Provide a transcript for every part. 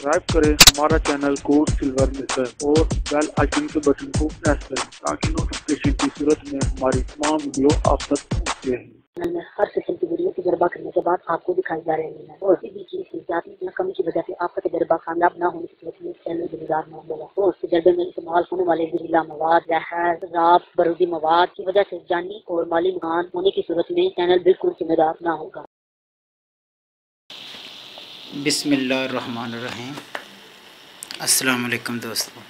Subscribe करें हमारा channel code silver mister और बेल आइकन के बटन को प्रेस करें ताकि नोटिफिकेशन की सूरत में हमारी तमाम वीडियो आप तक पहुँचते हैं। चैनल में हर सेशन की वीडियो तजर्बा करने के बाद आपको दिखाई जा रहे हैं और किसी भी चीज की जाती या कमी की वजह से आपका तजर्बा कामयाब न होने की सूरत में चैनल जिम्मेदार न होगा और तजर्बे में इस्तेमाल होने वाले जहरीला मवाद, जहर, शराब, बारूदी मवाद की वजह से जानी और माली नुकसान होने की सूरत में चैनल बिल्कुल जिम्मेदार न होगा। बिस्मिल्लाहिर्रहमानिर्रहीम। अस्सलाम वालेकुम दोस्तों,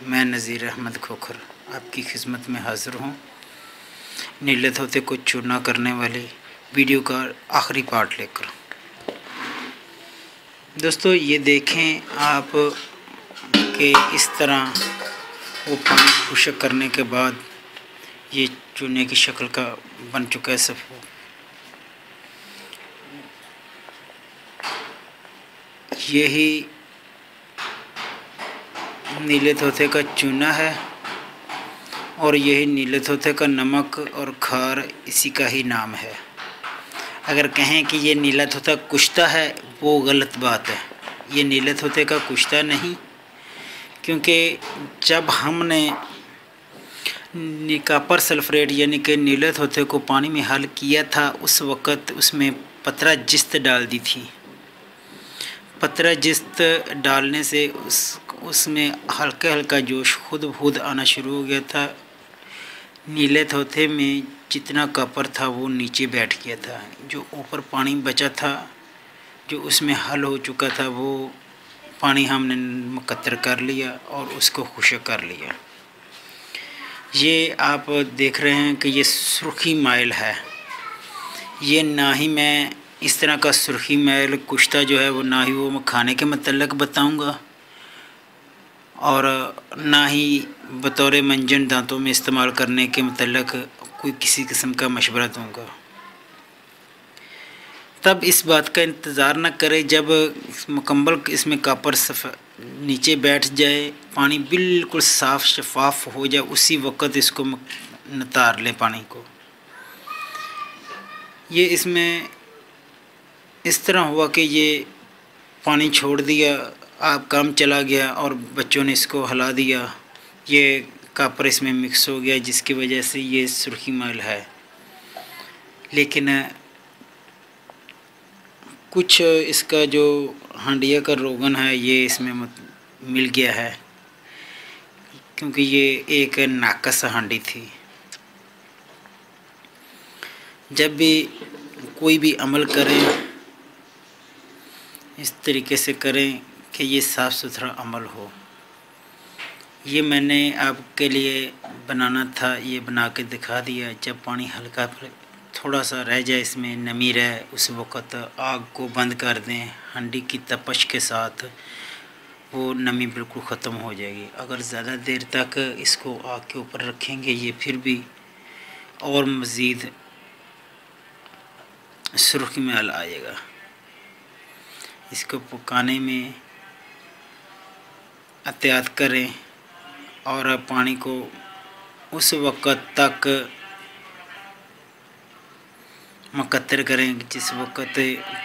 मैं नज़ीर अहमद खोखर आपकी खिदमत में हाज़िर हूँ। नीले तोते को चूना करने वाली वीडियो का आखिरी पार्ट लेकर। दोस्तों ये देखें आप कि इस तरह वो पानी खुश्क करने के बाद ये चूने की शक्ल का बन चुका है सफ़ेद। यही नीले तोते का चूना है और यही नीले तोते का नमक और खार इसी का ही नाम है। अगर कहें कि ये नीला तोता कुश्ता है वो गलत बात है। ये नीले तोते का कुश्ता नहीं, क्योंकि जब हमने कापर सल्फरेट यानी कि नीले तोते को पानी में हल किया था उस वक़्त उसमें पतरा जिस्त डाल दी थी। पतरा जिस्त डालने से उसमें हल्का हल्का जोश खुद खुद आना शुरू हो गया था। नीले तोते में जितना कापर था वो नीचे बैठ गया था। जो ऊपर पानी बचा था, जो उसमें हल हो चुका था, वो पानी हमने मुकत्तर कर लिया और उसको खुश्क कर लिया। ये आप देख रहे हैं कि ये सुर्खी माइल है। ये ना ही मैं इस तरह का सुर्खी मैल कुश्ता जो है वो ना ही वो मैं खाने के मतलब बताऊंगा और ना ही बतौर मंजन दांतों में इस्तेमाल करने के मतलब कोई किसी किस्म का मशवरा दूंगा। तब इस बात का इंतज़ार न करें जब मुकम्मल इसमें कापर नीचे बैठ जाए, पानी बिल्कुल साफ़ शफाफ हो जाए, उसी वक़्त इसको नितार लें पानी को। ये इसमें इस तरह हुआ कि ये पानी छोड़ दिया, आप काम चला गया और बच्चों ने इसको हिला दिया, ये कापर इसमें मिक्स हो गया जिसकी वजह से ये सुर्खी मैल है। लेकिन कुछ इसका जो हंडिया का रोगन है ये इसमें मिल गया है, क्योंकि ये एक नाकस हांडी थी। जब भी कोई भी अमल करें इस तरीके से करें कि ये साफ़ सुथरा अमल हो। ये मैंने आपके लिए बनाना था, ये बना के दिखा दिया। जब पानी हल्का थोड़ा सा रह जाए, इसमें नमी रहे, उस वक़्त आग को बंद कर दें। हंडी की तपश के साथ वो नमी बिल्कुल ख़त्म हो जाएगी। अगर ज़्यादा देर तक इसको आग के ऊपर रखेंगे ये फिर भी और मज़ीद सुर्खी मैल आएगा। इसको पकाने में एहतियात करें और पानी को उस वक़्त तक मुकत्तर करें जिस वक़्त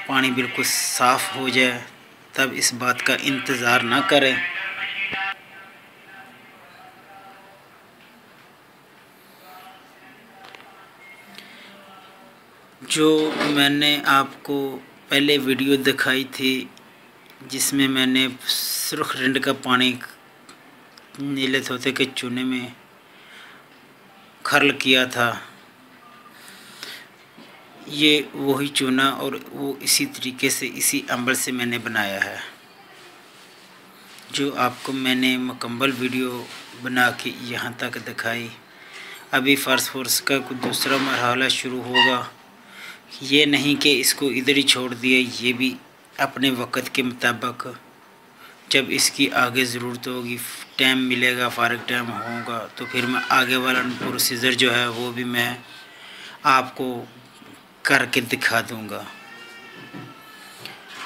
पानी बिल्कुल साफ़ हो जाए। तब इस बात का इंतज़ार ना करें। जो मैंने आपको पहले वीडियो दिखाई थी जिसमें मैंने सुर्ख रिंड का पानी नीले तोते के चूने में खर्ल किया था, ये वही चूना और वो इसी तरीके से इसी अम्बल से मैंने बनाया है। जो आपको मैंने मुकम्मल वीडियो बना के यहाँ तक दिखाई। अभी फ़र्स का कुछ दूसरा मरहला शुरू होगा। ये नहीं कि इसको इधर ही छोड़ दिया, ये भी अपने वक़्त के मुताबिक जब इसकी आगे ज़रूरत होगी, टाइम मिलेगा, फ़ारिग टाइम होगा तो फिर मैं आगे वाला प्रोसीजर जो है वो भी मैं आपको करके दिखा दूंगा।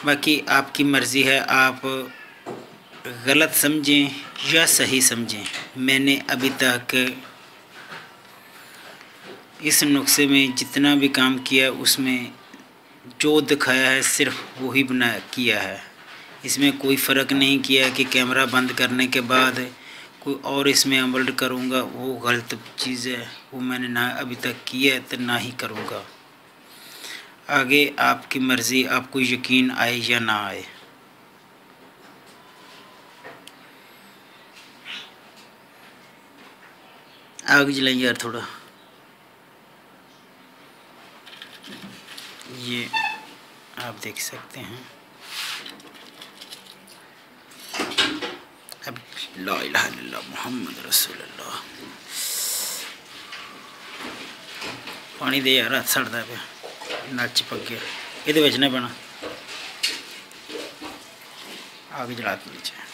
बाकी आपकी मर्ज़ी है, आप गलत समझें या सही समझें। मैंने अभी तक इस नुस्खे में जितना भी काम किया उसमें जो दिखाया है सिर्फ वही किया है। इसमें कोई फ़र्क नहीं किया कि कैमरा बंद करने के बाद कोई और इसमें अमल करूँगा, वो गलत चीज़ है। वो मैंने ना अभी तक किया है तो ना ही करूँगा। आगे आपकी मर्ज़ी, आपको यकीन आए या ना आए। आग जलाइए यार थोड़ा। ये आप देख सकते हैं। अब ला इलाहा इल्लल्लाह मुहम्मद रसूलुल्लाह। पानी दे यार, हथ सड़दा पे, नल चिपक गया। ये विच नहीं पैना। आग जला के नीचे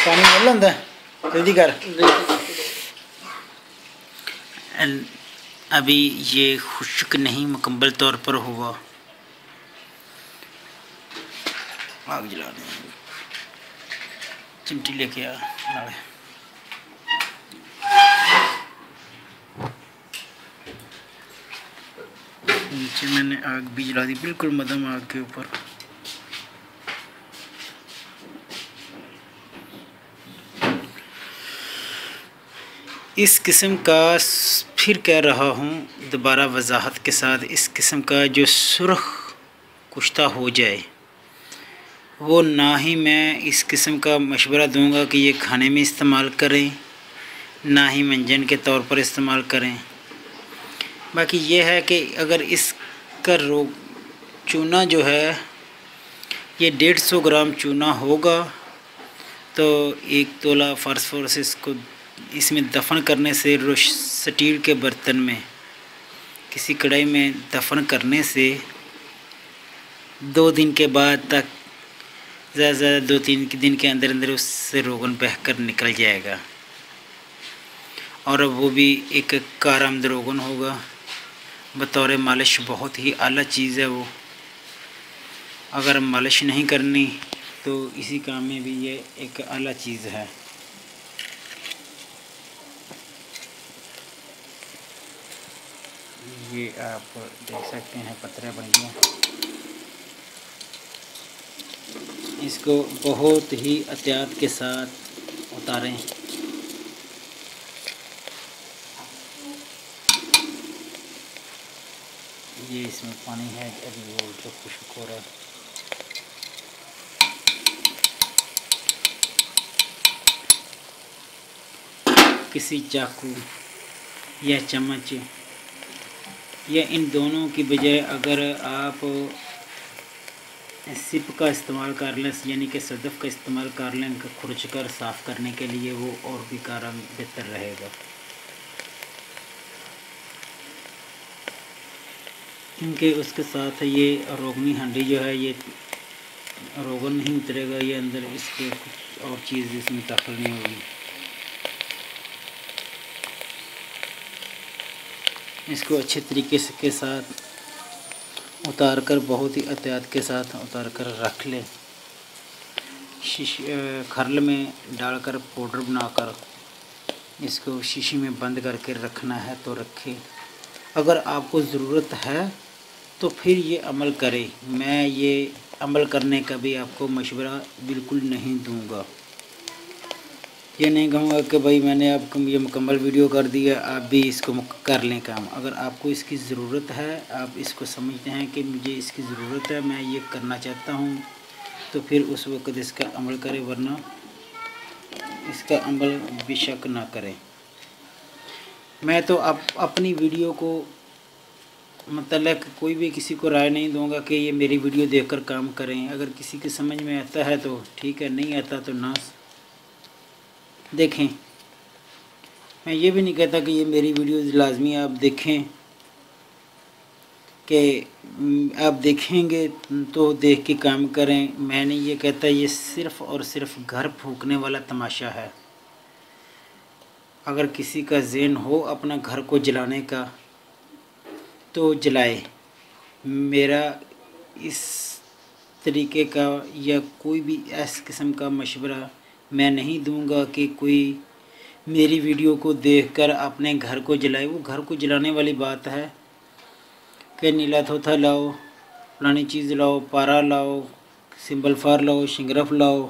पानी मिल होंदा, जल्दी कर। अभी ये खुश्क नहीं मुकम्मल तौर पर हुआ। आग जलाने चिमटी लेके आ नाले। नीचे मैंने आग भी जला दी, बिल्कुल मध्यम आग के ऊपर। इस किस्म का, फिर कह रहा हूँ दोबारा वजाहत के साथ, इस किस्म का जो सुर्ख कुश्ता हो जाए वो ना ही मैं इस किस्म का मशवरा दूंगा कि ये खाने में इस्तेमाल करें, ना ही मंजन के तौर पर इस्तेमाल करें। बाकी ये है कि अगर इसका चूना जो है ये 150 ग्राम चूना होगा तो 1 तोला फास्फोरस इसको इसमें दफन करने से, स्टील के बर्तन में किसी कढ़ाई में दफन करने से 2 दिन के बाद तक, ज़्यादा से ज़्यादा 2-3 दिन के अंदर अंदर उससे रोगन बहकर निकल जाएगा। और वो भी एक कारआमद रोगन होगा। बतौर मालिश बहुत ही आला चीज़ है वो। अगर मालिश नहीं करनी तो इसी काम में भी ये एक आला चीज़ है। ये आप देख सकते हैं पत्थरें बन गए। इसको बहुत ही एहतियात के साथ उतारें। ये इसमें पानी है, अभी वो जो खुश्क हो रहा है। किसी चाकू या चम्मच या इन दोनों की बजाय अगर आप सिप का इस्तेमाल कर लें, यानी कि सदफ़ का इस्तेमाल कर लें खुरच कर साफ़ करने के लिए, वो और भी कारगर बेहतर रहेगा। क्योंकि उसके साथ ये रोगनी हंडी जो है, ये रोगन नहीं उतरेगा, ये अंदर इसके कुछ और चीज़ इसमें दाखिल नहीं होगी। इसको अच्छे तरीके से के साथ उतार कर, बहुत ही एहतियात के साथ उतार कर रख ले। खरल में डालकर पाउडर बनाकर इसको शीशी में बंद करके रखना है तो रखें। अगर आपको ज़रूरत है तो फिर ये अमल करें। मैं ये अमल करने का भी आपको मशवरा बिल्कुल नहीं दूंगा। ये नहीं कहूँगा कि भाई मैंने आपको ये मुकम्मल वीडियो कर दिया, आप भी इसको कर लें काम। अगर आपको इसकी ज़रूरत है, आप इसको समझते हैं कि मुझे इसकी ज़रूरत है, मैं ये करना चाहता हूँ, तो फिर उस वक़्त इसका अमल करें, वरना इसका अमल बेशक ना करें। मैं तो अपनी वीडियो को मतलब कोई भी किसी को राय नहीं दूंगा कि ये मेरी वीडियो देखकर काम करें। अगर किसी के समझ में आता है तो ठीक है, नहीं आता तो ना देखें। मैं ये भी नहीं कहता कि ये मेरी वीडियो लाजमी आप देखें, कि आप देखेंगे तो देख के काम करें। मैं नहीं ये कहता, ये सिर्फ़ और सिर्फ घर फूंकने वाला तमाशा है। अगर किसी का ज़हन हो अपना घर को जलाने का तो जलाए। मेरा इस तरीके का या कोई भी ऐस किस्म का मशवरा मैं नहीं दूंगा कि कोई मेरी वीडियो को देखकर अपने घर को जलाए। वो घर को जलाने वाली बात है, कि नीला थोथा लाओ, फलानी चीज़ लाओ, पारा लाओ, सिंबल फार लाओ, शिंगरफ लाओ,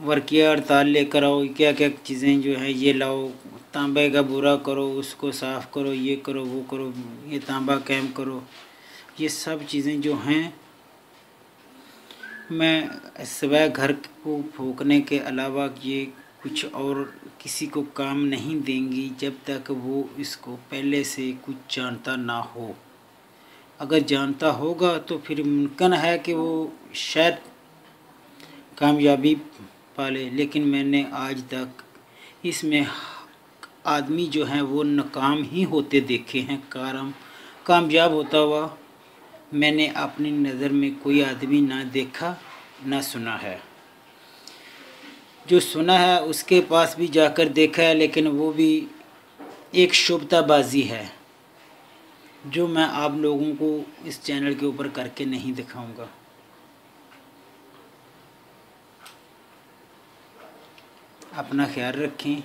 वर्किया हड़ताल लेकर आओ, क्या क्या चीज़ें जो है ये लाओ, तांबे का बुरा करो, उसको साफ़ करो, ये करो, वो करो, ये तांबा कैम करो। ये सब चीज़ें जो हैं मैं सिवाय घर को फूकने के अलावा ये कुछ और किसी को काम नहीं देंगी जब तक वो इसको पहले से कुछ जानता ना हो। अगर जानता होगा तो फिर मुमकिन है कि वो शायद कामयाबी पाले, लेकिन मैंने आज तक इसमें आदमी जो हैं वो नाकाम ही होते देखे हैं। कामयाब होता हुआ मैंने अपनी नज़र में कोई आदमी ना देखा ना सुना है। जो सुना है उसके पास भी जाकर देखा है, लेकिन वो भी एक शुभताबाजी है जो मैं आप लोगों को इस चैनल के ऊपर करके नहीं दिखाऊंगा। अपना ख्याल रखें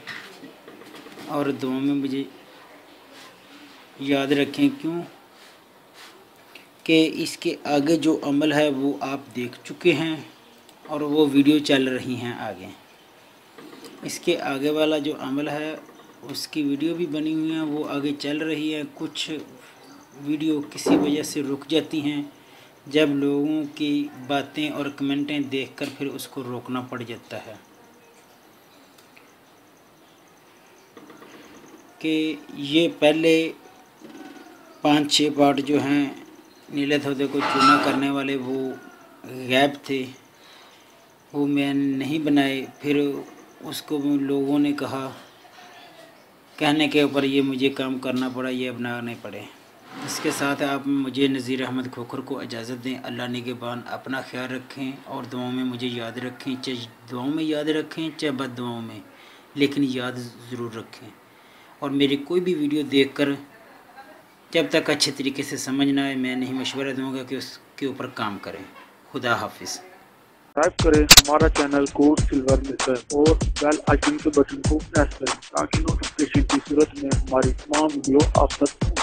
और दुआ में मुझे याद रखें, क्यों कि इसके आगे जो अमल है वो आप देख चुके हैं और वो वीडियो चल रही हैं आगे। इसके आगे वाला जो अमल है उसकी वीडियो भी बनी हुई है, वो आगे चल रही है। कुछ वीडियो किसी वजह से रुक जाती हैं जब लोगों की बातें और कमेंटें देखकर फिर उसको रोकना पड़ जाता है कि ये पहले 5-6 पार्ट जो हैं नीले थोथे को चूना करने वाले वो गैप थे, वो मैंने नहीं बनाए। फिर उसको लोगों ने कहा, कहने के ऊपर ये मुझे काम करना पड़ा, ये बनाने पड़े। इसके साथ आप मुझे नज़ीर अहमद खोखर को इजाज़त दें। अल्लाह निगहबान। अपना ख्याल रखें और दुआओं में मुझे याद रखें, चाहे दुआओं में याद रखें चाहे बद दुआओं में, लेकिन याद ज़रूर रखें। और मेरी कोई भी वीडियो देखकर जब तक अच्छे तरीके से समझ ना आए मैं नहीं मशवरा दूंगा कि उसके ऊपर काम करें। खुदा हाफिज़। सब्सक्राइब करें हमारा चैनल कोर्स सिल्वर मिसल और बेल आइकन के बटन को प्रेस करें ताकि नोटिफिकेशन की सूरत में हमारी तमाम वीडियो आप तक